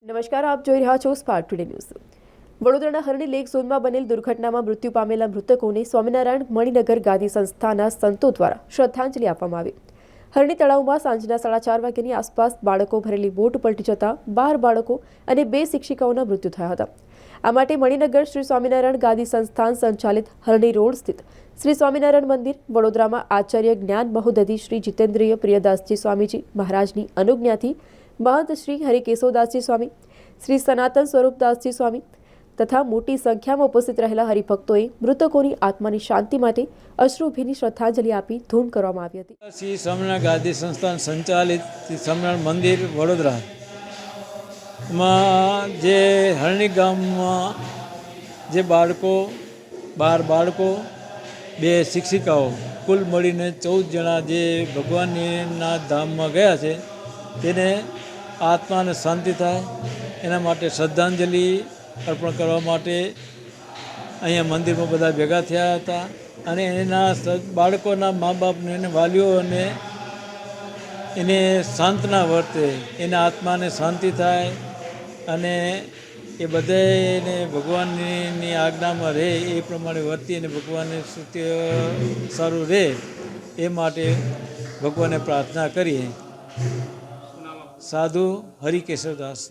નમસ્કાર, આપ જોઈ રહ્યા છો સ્પાર્ક ટુડે ન્યૂઝ। વડોદરાના હરણી લેક ઝોનમાં બનેલ દુર્ઘટનામાં મૃત્યુ પામેલા મૃતકોને સ્વામિનારાયણ મણિનગર ગાદી સંસ્થાના સંતો દ્વારા શ્રદ્ધાંજલિ આપવામાં આવી। હરણી તળાવમાં સાંજના 4:30 વાગ્યાની આસપાસ બાળકો ભરેલી બોટ પલટી જતા 12 બાળકો અને 2 શિક્ષિકાઓના મૃત્યુ થયા હતા। આ માટે મણિનગર શ્રી સ્વામિનારાયણ ગાદી સંસ્થાન સંચાલિત હરણી રોડ સ્થિત શ્રી સ્વામિનારાયણ મંદિર વડોદરામાં આચાર્ય જ્ઞાન મહોદધિ શ્રી જીતેન્દ્રિય પ્રિયદાસજી સ્વામીજી મહારાજની અનુજ્ઞાથી महंत श्री हरिकेशवदासजी स्वामी, श्री सनातन स्वरूपदासजी स्वामी तथा मोटी संख्या में उपस्थित रहेला हरिभक्तों मृतकों आत्मा शांति माटे अश्रुभीनी श्रद्धांजलि आपी धूम करवामां आवी हती। श्री स्वामिनारायण गादी संस्थान संचालित श्री स्वामिनारायण मंदिर वडोदरा में जे हरणी गाम में जे बाळको 12 बाळको 2 शिक्षिकाओं कुल मळीने 14 जणा जे भगवानना धाम में गया है तेने आत्मा ने शांति थाय एना माटे श्रद्धांजलि अर्पण करवा माटे अहींया मंदिर में बधा भेगा थया हता अने एना बाळकोना माँ बाप ने वालीओने एने सांत्वना वर्ते एना आत्मा ने शांति थाय अने ए बधाने भगवाननी आज्ञा में रहे ए प्रमाणे वर्ती अने भगवान सत्य सारू रहे ए माटे भगवाने प्रार्थना करीए। साधु हरिकेशवदास।